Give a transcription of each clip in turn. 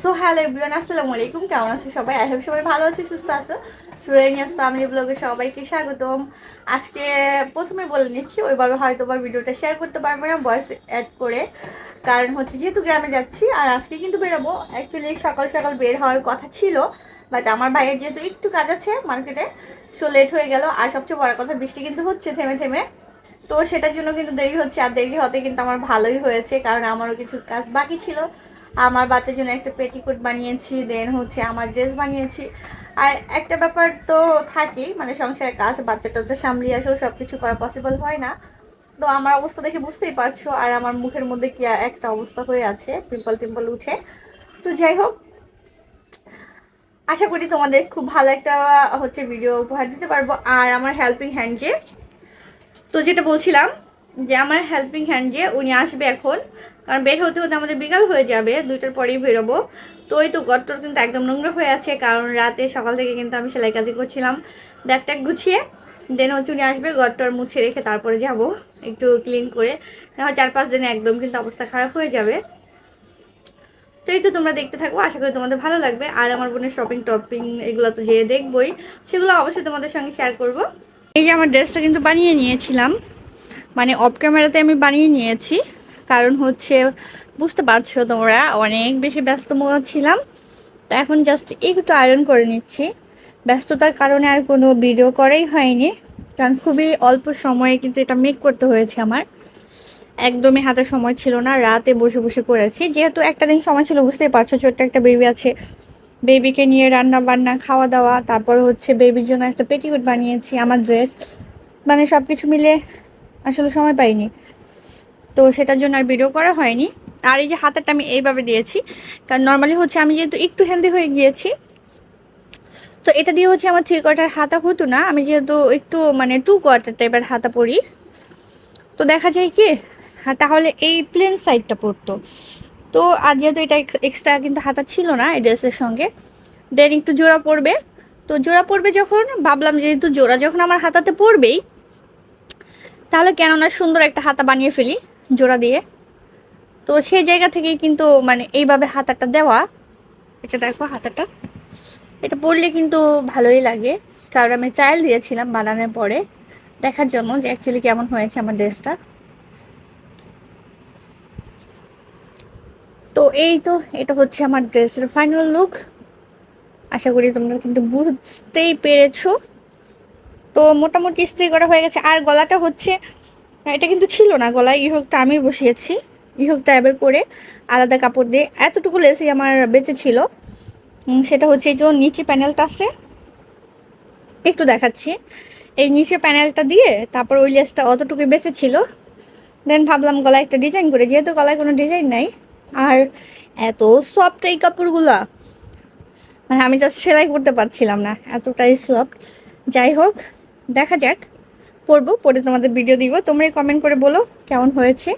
So hello everyone, আসসালামু আলাইকুম। কেমন আছো সবাই? আই হোপ সবাই ভালো আছো, সুস্থ আছো। সুরেনিয়াস ফ্যামিলি ব্লগে সবাইকে স্বাগতম। আজকে প্রথমে বলে নিচ্ছি, ওইভাবে হয়তো বা ভিডিওটা শেয়ার করতে পারবো না ভয়েস অ্যাড করে, কারণ হচ্ছে যেহেতু গ্রামে যাচ্ছি আর আজকে কিন্তু বেরোবো। অ্যাকচুয়ালি সকাল সকাল বের হওয়ার কথা ছিল, বাট আমার ভাইয়ের যেহেতু একটু কাজ আছে মার্কেটে, সো লেট হয়ে গেল। আর সবচেয়ে বড় কথা, বৃষ্টি কিন্তু হচ্ছে থেমে থেমে, তো সেটার জন্য কিন্তু দেরি হচ্ছে। আর দেরি হতে কিন্তু আমার ভালোই হয়েছে, কারণ আমারও কিছু কাজ বাকি ছিল। আমার বাচ্চার জন্য একটা পেটিকোট বানিয়েছি, দেন হচ্ছে আমার ড্রেস বানিয়েছি। আর একটা ব্যাপার তো থাকেই, মানে সংসারের কাজ, বাচ্চা টাচ্চা সামলিয়ে আসলেও সব কিছু করা পসিবল হয় না। তো আমার অবস্থা দেখে বুঝতেই পারছো, আর আমার মুখের মধ্যে কি একটা অবস্থা হয়ে আছে, পিম্পল টিম্পল উঠে। তো যাই হোক, আশা করি তোমাদের খুব ভালো একটা হচ্ছে ভিডিও উপহার দিতে পারবো। আর আমার হেল্পিং হ্যান্ড যে, তো যেটা বলছিলাম, যে আমার হেল্পিং হ্যান্ড যে উনি আসবে এখন, কারণ বের হতে হতে আমাদের বিকাল হয়ে যাবে, 2টার পরেই বেরোবো। তো ওই তো গর্তর কিন্তু একদম নোংরা হয়ে আছে, কারণ রাতে সকাল থেকে কিন্তু আমি সেলাই কাজই করছিলাম, ব্যাগ ট্যাগ গুছিয়ে। দেন হচ্ছে উনি আসবে, গর্তর মুছে রেখে তারপরে যাব একটু ক্লিন করে। না হয় 4-5 দিনে একদম কিন্তু অবস্থা খারাপ হয়ে যাবে। তো এই তো তোমরা দেখতে থাকো, আশা করি তোমাদের ভালো লাগবে। আর আমার বোনের শপিং টপিং এগুলো তো যেয়ে দেখবোই, সেগুলো অবশ্যই তোমাদের সঙ্গে শেয়ার করব। এই যে আমার ড্রেসটা কিন্তু বানিয়ে নিয়েছিলাম, মানে অফ ক্যামেরাতে আমি বানিয়ে নিয়েছি, কারণ হচ্ছে বুঝতে পারছো তোমরা অনেক বেশি ব্যস্ত ছিলাম। তো এখন জাস্ট একটু আয়রন করে নিচ্ছি। ব্যস্ততার কারণে আর কোনো ভিডিও করাই হয়নি, কারণ খুবই অল্প সময়ে কিন্তু এটা মেক করতে হয়েছে আমার। একদমই হাতে সময় ছিল না, রাতে বসে বসে করেছি, যেহেতু একটা দিন সময় ছিল। বুঝতেই পারছো ছোট্ট একটা বেবি আছে, বেবিকে নিয়ে রান্না বান্না খাওয়া দাওয়া, তারপর হচ্ছে বেবির জন্য একটা পেটিকোট বানিয়েছি, আমার ড্রেস, মানে সব কিছু মিলে আসলে সময় পাইনি। তো সেটার জন্য আর ভিডিও করা হয়নি। আর এই যে হাতাটা আমি এইভাবে দিয়েছি, কারণ নর্মালি হচ্ছে আমি যেহেতু একটু হেলদি হয়ে গিয়েছি, তো এটা দিয়ে হচ্ছে আমার 3/4 হাতা হতো না। আমি যেহেতু একটু মানে 2/4 টাইপের হাতা পরি, তো দেখা যায় কি, তাহলে এই প্লেন সাইডটা পড়তো। তো আর যেহেতু এটা এক্সট্রা কিন্তু হাতা ছিল না এই ড্রেসের সঙ্গে, দেন একটু জোড়া পড়বে। তো জোড়া পড়বে যখন, ভাবলাম যেহেতু জোড়া যখন আমার হাতাতে পড়বেই, তাহলে কেননা সুন্দর একটা হাতা বানিয়ে ফেলি জোড়া দিয়ে। তো সেই জায়গা থেকেই কিন্তু মানে এইভাবে হাতাটা দেওয়া। এটা দেখো হাতাটা, এটা পরলে কিন্তু ভালোই লাগে, কারণ আমি ট্রায়াল দিয়েছিলাম বানানোর পরে দেখার জন্য যে অ্যাকচুয়ালি কেমন হয়েছে আমার ড্রেসটা। তো এই তো, এটা হচ্ছে আমার ড্রেসের ফাইনাল লুক। আশা করি তোমরা কিন্তু বুঝতেই পেরেছো। তো মোটামুটি ইস্ত্রি করা হয়ে গেছে। আর গলাটা হচ্ছে, এটা কিন্তু ছিল না গলায়, ইহোকটা আমি বসিয়েছি। ইহোকটা এবার করে আলাদা কাপড় দিয়ে, এতটুকু লেসই আমার বেঁচে ছিল। সেটা হচ্ছে এই যে নিচে প্যানেলটা আছে, একটু দেখাচ্ছি। এই নিচে প্যানেলটা দিয়ে তারপর ওই লেসটা অতটুকু বেঁচে ছিল। দেন ভাবলাম গলায় একটা ডিজাইন করে, যেহেতু গলায় কোনো ডিজাইন নাই। আর এত সফট এই কাপড়গুলা, মানে আমি জাস্ট সেলাই করতে পারছিলাম না, এতটাই সফট। যাই হোক, দেখা যাক, পরবো, পরে তোমাদের ভিডিও দিব। তোমরাই কমেন্ট করে বলো কেমন হয়েছে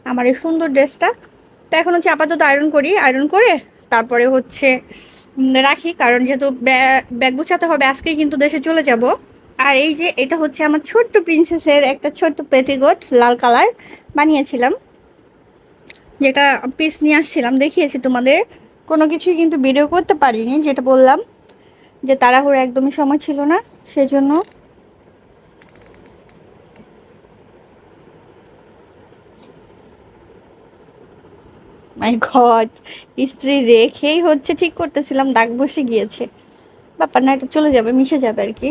আমার এই সুন্দর ড্রেসটা। তো এখন হচ্ছে আপাতত আয়রন করি, আয়রন করে তারপরে হচ্ছে রাখি, কারণ যেহেতু ব্যাগ গুছাতে হবে, আজকেই কিন্তু দেশে চলে যাব। আর এই যে এটা হচ্ছে আমার ছোট্ট প্রিন্সেসের একটা ছোট্ট পেটিকোট, লাল কালার বানিয়েছিলাম, যেটা পিস নিয়ে আসছিলাম, দেখিয়েছি তোমাদের। কোনো কিছুই কিন্তু ভিডিও করতে পারিনি, যেটা বললাম যে তাড়াহুড়ো একদমই সময় ছিল না, সেজন্য। মাই গড, ইস্ত্রি রেখেই হচ্ছে ঠিক করতেছিলাম, দাগ বসে গিয়েছে। ব্যাপার না, এটা চলে যাবে, মিশে যাবে আর কি।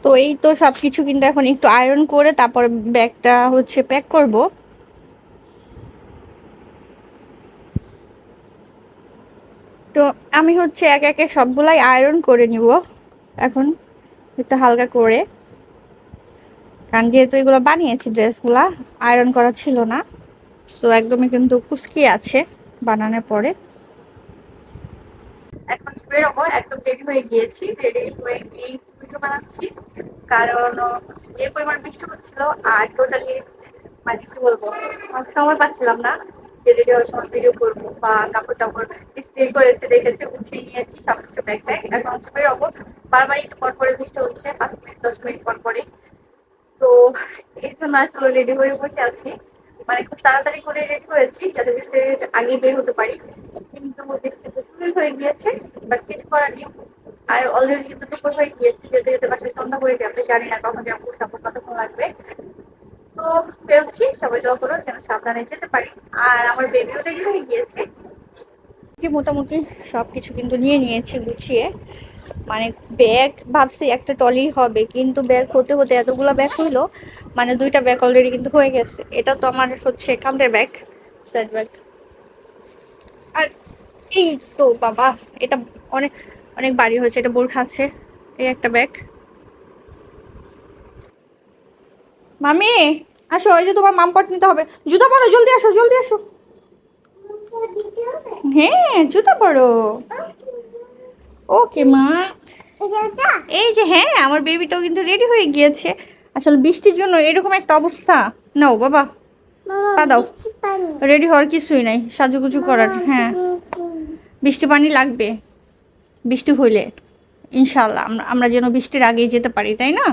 তো এই তো সব কিছু কিন্তু এখন একটু আয়রন করে তারপর ব্যাগটা হচ্ছে প্যাক করব। তো আমি হচ্ছে একে একে সবগুলাই আয়রন করে নিব এখন, একটু হালকা করে, কারণ যেহেতু এগুলো বানিয়েছি ড্রেসগুলা, আয়রন করা ছিল না, সো একদমই কিন্তু কুচকি আছে বানানোর পরে। এখন বেরোবো, একদম রেডি হয়ে গিয়েছি, রেডি হয়ে গিয়ে ভিডিও বানাচ্ছি, কারণ যে পরিমাণ বৃষ্টি হচ্ছিল, আর টোটালি মানে কি বলবো, সময় পাচ্ছিলাম না যে রেডি হওয়ার সময় ভিডিও করবো বা কাপড় টাপড় ইস্ত্রি করেছে দেখেছি, গুছিয়ে নিয়েছি সবকিছু ব্যাগ ট্যাগ। এখন হচ্ছে বেরোবো, বারবার একটু পর পরে বৃষ্টি হচ্ছে, 5 মিনিট 10 মিনিট পর পরে। তো এই জন্য আসলে রেডি হয়ে বসে আছি। মানে খুব তাড়াতাড়ি করে রেডি হয়েছি যাতে বৃষ্টির আগে বের হতে পারি, কিন্তু বৃষ্টি তো শুরুই হয়ে গিয়েছে, বাট কিছু করার নেই। আর অলরেডি কিন্তু দুপুর হয়ে গিয়েছে, যেতে যেতে বাসায় সন্ধ্যা হয়ে যাবে, জানি না কখন যাবো, সাপোর্ট কতক্ষণ লাগবে। তো বেরোচ্ছি, সবাই দোয়া করো যেন সাবধানে যেতে পারি। আর আমার বেবিও রেডি হয়ে গিয়েছে, মোটামুটি সবকিছু কিন্তু নিয়ে নিয়েছি গুছিয়ে। মানে ব্যাগ ভাবছি একটা টলি হবে, কিন্তু ব্যাগ হতে হতে এতগুলো ব্যাগ হইলো, মানে 2টা ব্যাগ অলরেডি কিন্তু হয়ে গেছে। এটা তো আমার হচ্ছে কাঁধের ব্যাগ, সাইড ব্যাগ। আর এই তো বাবা, এটা অনেক অনেক ভারী হয়েছে, এটা বোরখা আছে। এই একটা ব্যাগ। মামি আসো, ওই যে তোমার মামপট নিতে হবে। জুতা পরো, জলদি আসো, জলদি আসো। হ্যাঁ জুতা পরো। ওকে মা। এই যে হ্যাঁ, আমার বেবিটাও কিন্তু রেডি হয়ে গিয়েছে। আসলে বৃষ্টির জন্য এরকম একটা অবস্থা। নাও বাবা, পা দাও। রেডি হওয়ার কিছুই নাই, সাজুগুজু করার। হ্যাঁ বৃষ্টি পানি লাগবে, বৃষ্টি হইলে ইনশাল্লাহ আমরা যেন বৃষ্টির আগেই যেতে পারি, তাই না?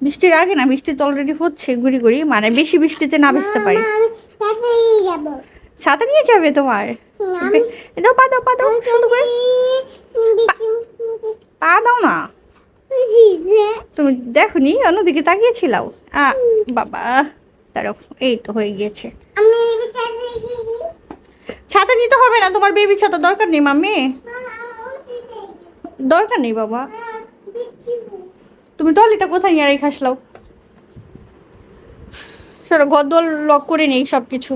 বৃষ্টির আগে না, বৃষ্টি তো অলরেডি হচ্ছে গুড়ি গুড়ি, মানে বেশি বৃষ্টিতে না ভিজতে পারি। ছাতা নিয়ে যাবে তোমার? দাও, পা দাও, পা দাও, সুন্দর করে পা দাও না। তুমি দেখোনি, অন্যদিকে তাকিয়েছিলাও। বাবা তারও এই তো হয়ে গিয়েছে। ছাতা নিতে হবে না, তোমার বেবি ছাতা দরকার নেই মাম্মি, দরকার নেই বাবা। তুমি টলিটা কোথায় নিয়ে রেখে আসলাও? সরো, গদ্দল লক করে নেই সব কিছু।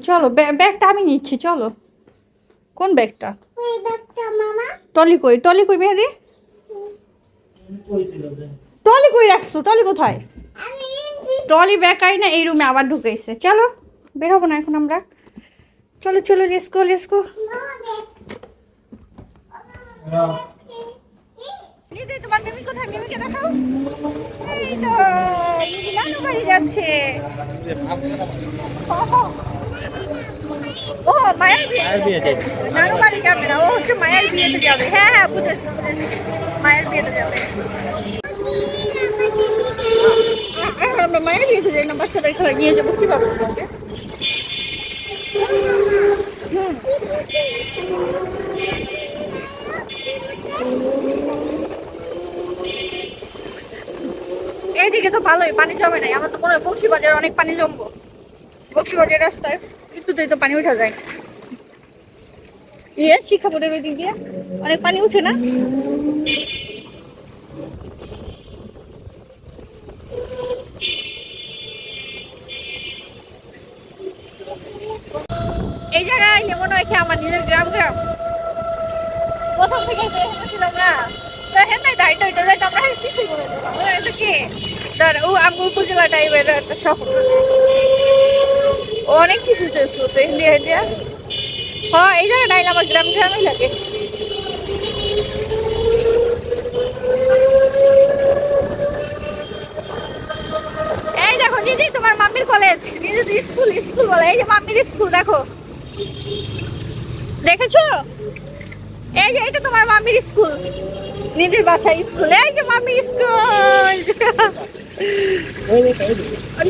চলো ব্যাগটা আমি নিচ্ছি, চলো। কোন ব্যাগটা? টলি কই, টলি কই মেহেদি? টলি কই রাখছো? টলি কোথায়? টলি ব্যাগ আই না এই রুমে আবার ঢুকাইছে। চলো বের হবো না এখন আমরা, চলো চলো, লেসকো লেসকো। তোমার বেবি কোথায়? বেবিকে দেখাও। এই তো বেবি নানু বাড়ি যাচ্ছে। ও মায়ের বিয়ে, নানু বাড়ি যাবে না, ও হচ্ছে মায়ের বিয়েতে যাবে। হ্যাঁ হ্যাঁ বুঝেছি বুঝেছি, মায়ের বিয়েতে যাবে। আমরা মায়ের বিয়েতে যাই না, বাচ্চাদের খেলা নিয়ে যাবো কিভাবে তোমাকে? এইদিকে তো ভালোই পানি জমে নাই, আমার তো মনে হয় বক্সিবাজার অনেক পানি জমবো। বক্সিবাজার রাস্তায় কিছুতেই তো পানি উঠা যায়। ইয়ে শিক্ষা বোর্ডের ওই দিক দিয়ে অনেক পানি উঠে না? এই জায়গায় মনে হয় আমার নিজের গ্রাম গ্রাম প্রথম থেকে ছিলাম না, হেঁটাই দায়িত্ব হইতে যাইতে আমরা কিছুই বলে দিলাম। এটা কি ও আমি উপজেলা টাইপের একটা শহর, অনেক কিছু চলছে ইন্ডিয়া ইন্ডিয়া। হ্যাঁ এই জায়গাটা আইলে আমার গ্রাম গ্রামই লাগে। এই দেখো দিদি, তোমার মাম্মির কলেজ, দিদি স্কুল, স্কুল বলে এই যে মাম্মির স্কুল, দেখো দেখেছো? এই যে এটা তোমার মাম্মির স্কুল, নিধির বাসায় স্কুল। এই যে মাম্মি স্কুল,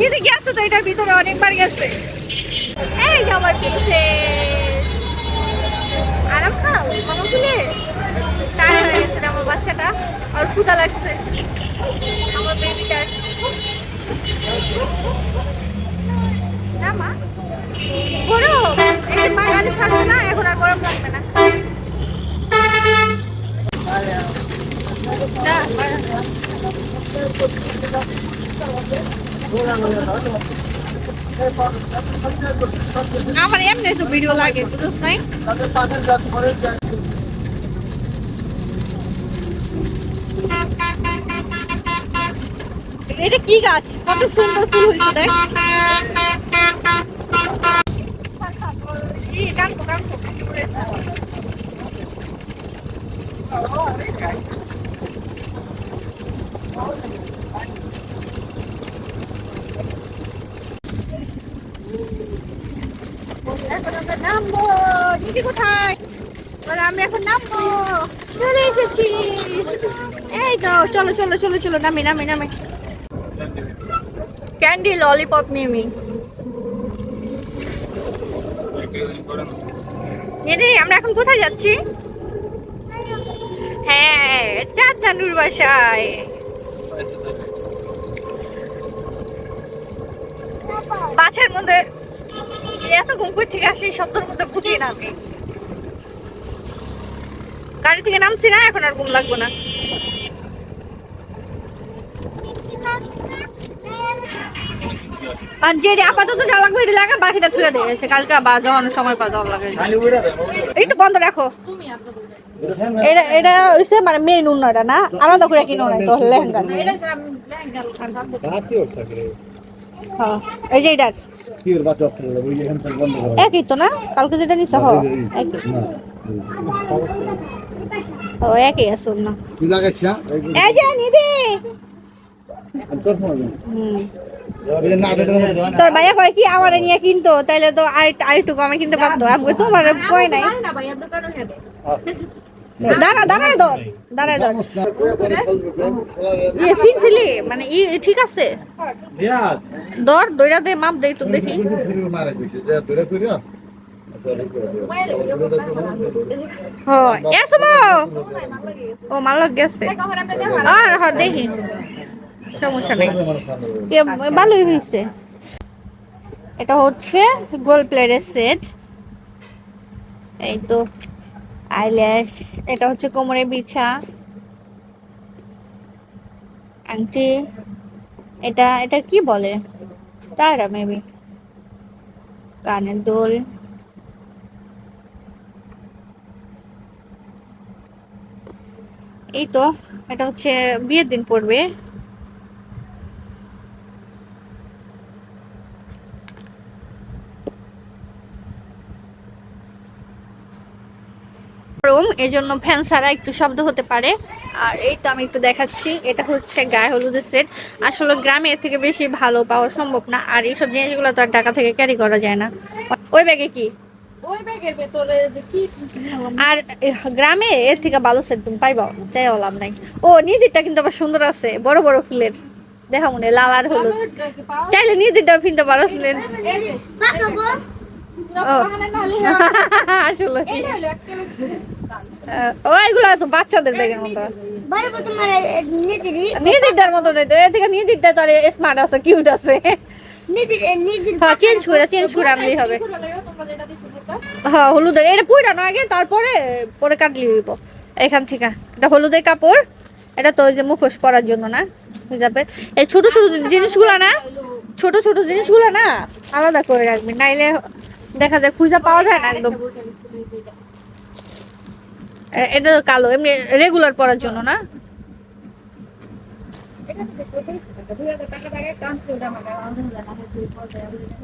নিধি গেছে তো এটার ভিতরে অনেকবার গেছে। এই যে আমার পিছে আরাম খাও মামা খুলে টায়ার হয়ে গেছে আমার বাচ্চাটা, আর ক্ষুধা লাগছে আমার বেবিটার। না মা গরম, এই যে মায়ের থাকবে না এখন আর গরম লাগবে না। আমার এমনি তো ভিডিও লাগে নাই। এটা কি গাছ, কত সুন্দর ফুল হয়েছে দেখ। এখন আমরা নামবো। দিদি কোথায়? বলে আমরা এখন নামবো, চলে এসেছি। এই তো চলো চলো চলো চলো, নামি নামি নামি। ক্যান্ডি ললিপপ মিমি রে। আমরা এখন কোথায় যাচ্ছি? হ্যাঁ, চাঁদ নানুর বাসায়। বাসের মধ্যে এত ঘুম থেকে আসি, শব্দের মধ্যে বুঝি না আমি। গাড়ি থেকে নামছি না, এখন আর ঘুম লাগবো না। আর যে আপাতত যা লাগবে এটা লাগা, বাকিটা তুলে দিয়ে কালকে বা যখন সময় পা যাওয়া লাগে। একটু বন্ধ রাখো। এটা এটা হইছে মানে মেইন উন্নয়টা না, আলাদা করে কিনো না তো লেহেঙ্গা। হ্যাঁ এই যে এটা একই তো না, কালকে যেটা নিছ হ একই। ও একই আসুন না। এই যে নিদি তোর ভাইয়া কয় কি আমার নিয়ে কিনতো, তাইলে তো আরেকটু কমে কিনতে পারতো। আমি তোমার কয় নাই। দাঁড়া দাঁড়ায় ধর, দাঁড়ায় ধর। ইয়ে ফিনছিলি মানে ঠিক আছে, ধর দইরা দে, মাপ দে একটু দেখি। ও মালক গেছে আর হ দেখি, সমস্যা নেই, ভালোই হয়েছে। এটা হচ্ছে গোল্ড প্লেটের সেট। এই তো আইল্যাশ, এটা হচ্ছে কোমরে বিছা আংটি। এটা এটা কি বলে, তারা মেবি কানের দুল। এই তো এটা হচ্ছে বিয়ের দিন পড়বে। রুম এজন্য ফ্যান ছাড়া একটু শব্দ হতে পারে। আর এই তো আমি একটু দেখাচ্ছি, এটা হচ্ছে গায়ে হলুদের সেট। আসলে গ্রামে এর থেকে বেশি ভালো পাওয়া সম্ভব না, আর এইসব জিনিসগুলো তো আর ঢাকা থেকে ক্যারি করা যায় না। ওই ব্যাগে কি, ওই ব্যাগের ভেতরে কি, আর গ্রামে এর থেকে ভালো সেট তুমি পাইবা, চাইও লাভ নাই। ও নিজেরটা কিন্তু আবার সুন্দর আছে, বড় বড় ফুলের, দেখা মনে লাল আর হলুদ। চাইলে নিজেরটাও কিনতে পারো। আসলে ওইগুলো তো বাচ্চাদের ব্যাগের মতো, নিজেরটার মতো নেই তো। এর থেকে নিজেরটা তো স্মার্ট আছে, কিউট আছে। চেঞ্জ করে আনলেই হবে। হ্যাঁ হলুদের, এটা পুরানো আগে, তারপরে পরে কাটলি দিব এখান থেকে। এটা হলুদের কাপড়, এটা তো ওই যে মুখোশ পরার জন্য না, হিজাবের। এই ছোট ছোট জিনিসগুলো না, ছোট ছোট জিনিসগুলো না আলাদা করে রাখবি, নাইলে দেখা যায় খুঁজে পাওয়া যায় না একদম। এটা কালো, এমনি রেগুলার পরার জন্য না।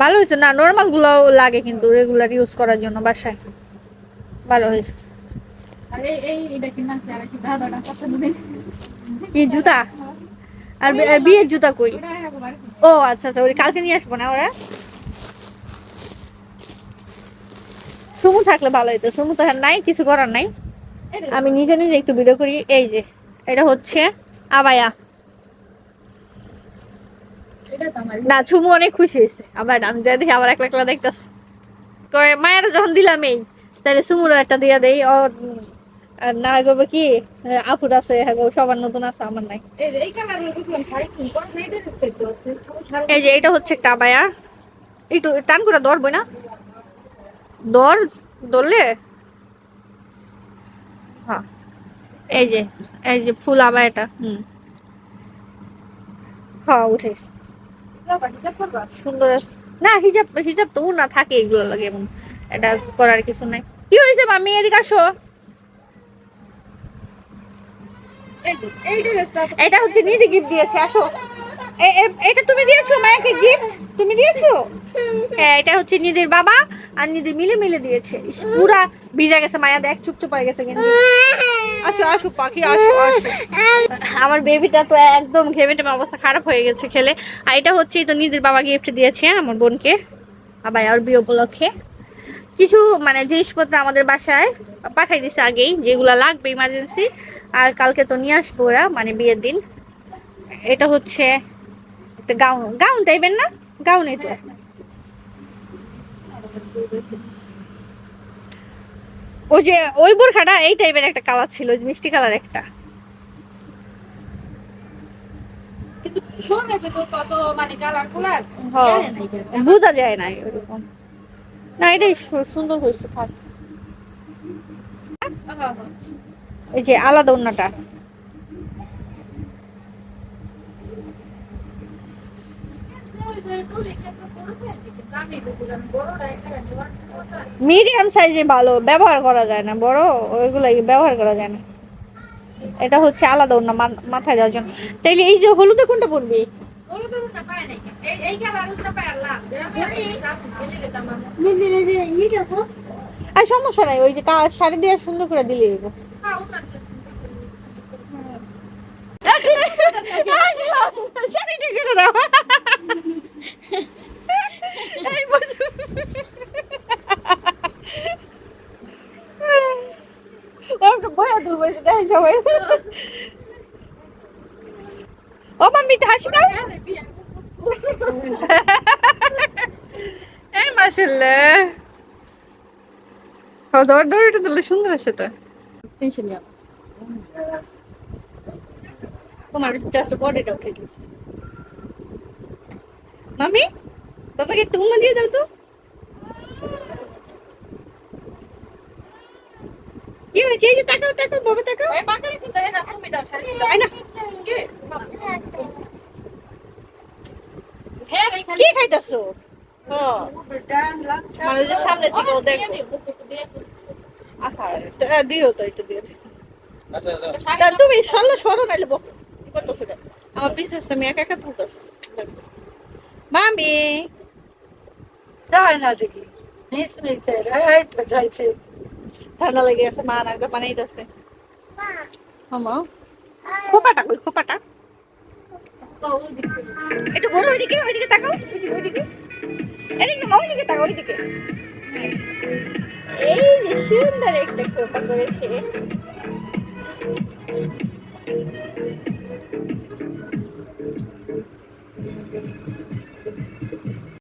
ভালো হয়েছে না, নর্মাল গুলো লাগে কিন্তু রেগুলার ইউজ করার জন্য বাসায় ভালো হয়েছে। কি জুতা? আর বিয়ের জুতা কই? ও আচ্ছা আচ্ছা, ওই কালকে নিয়ে আসবো না ওরা। সুমু থাকলে ভালো হইতো, সুমু তো নাই, কিছু করার নাই। আমি নিজে নিজে একটু ভিডিও করি। এই যে এটা হচ্ছে আবায়া না, ছুমু অনেক খুশি হয়েছে। আবার আমি যা দেখি আবার একলা একলা দেখতেছে, মায়ের যখন দিলাম এই, তাহলে সুমুরও একটা দিয়ে দেই। ও না করবে কি, আপুর আছে সবার নতুন আছে, আমার নাই। এই যে এটা হচ্ছে একটা আবায়া, একটু টান করে ধরবই না, ধরলে হ্যাঁ। এই যে ফুল আবায়াটা, হ্যাঁ উঠেছে, সুন্দর আছে না। হিজাব হিজাব তো না থাকে এগুলো লাগে, এবং এটা করার কিছু নাই। কি হয়েছে মাম্মি, এদিকে আসো। এটা হচ্ছে নিধি গিফট দিয়েছে, আসো। এটা তুমি দিয়েছো মায়াকে গিফট, তুমি দিয়েছো? হ্যাঁ এটা হচ্ছে নিধির বাবা আর নিধি মিলে মিলে দিয়েছে। পুরা ভিজা গেছে, মায়া দেখ চুপচুপ হয়ে গেছে কিন্তু। আচ্ছা আসো পাখি, আসো আসো। আমার বেবিটা তো একদম ঘেমে টেমে অবস্থা খারাপ হয়ে গেছে খেলে। আর এটা হচ্ছে তো নিধির বাবা গিফট দিয়েছে আমার বোনকে, আবার আর বিয়ে উপলক্ষে। কিছু মানে জিনিসপত্র আমাদের বাসায় পাঠাই দিছে আগেই, যেগুলো লাগবে ইমার্জেন্সি। আর কালকে তো নিয়ে আসবো ওরা, মানে বিয়ের দিন। এটা হচ্ছে একটা গাউন, গাউন টাইপের না, গাউনই তো। ওই যে ওই বোরখাটা এই টাইপের একটা কালার ছিল, ওই যে মিষ্টি কালার একটা। কিন্তু সুন্দর, কিন্তু কত মানে কালার কুলার হ্যাঁ, বোঝা যায় না এরকম। না এটাই সুন্দর হয়েছে, থাক। এই যে আলাদা ওন্নাটা, মিডিয়াম সাইজে ভালো, ব্যবহার করা যায় না, বড় ওইগুলো ব্যবহার করা যায় না। এটা হচ্ছে আলাদা ওন্না, মাথায় দেওয়ার জন্য। তাইলে এই যে হলুদে কোনটা পরবি? আর সমস্যা নাই, ওই যে শাড়ি দিয়ে সুন্দর করে দিলে শাড়ি ঠিক করে দাও। বয়া তুলবো দেখ সবাই। ও মাম্মি একটু হাসি দাও। এই মাশাআল্লাহ, দৌড় দৌড় এটা দিলে সুন্দর আসে তো। টেনশন নিও না। তোমার জাস্ট বডিটা উঠে দিয়েছে। মামি বাবাকে একটু উম্মা দিয়ে দাও তো। কি হয়েছে? এই যে তাকাও তাকাও বাবা তাকাও। এই বাকারে কিন্তু না, তুমি দাও শাড়ি দাও। আয় না কে কি খাইতাছো? ও মানুষের সামনে থেকে ও দেখো। আহা দিও তো, একটু দিও। তা তুমি সরলো, সরো নাইলে বকো। কি করতেছো এটা? আমার প্রিন্সেস আমি একা একা তুলতেছি। মামি যায় না দেখি নিশ্চয়ই এই তো যাইছে। ঠান্ডা লেগে আছে, মা নাকটা বানাইতেছে। মামা খোপাটা কই, খোপাটা একটু ঘোরো ওইদিকে, ওইদিকে তাকাও, ওইদিকে ওইদিকে, এদিকে না, ওইদিকে তাকাও, ওইদিকে। এই যে সুন্দর একটা খোপা করেছে।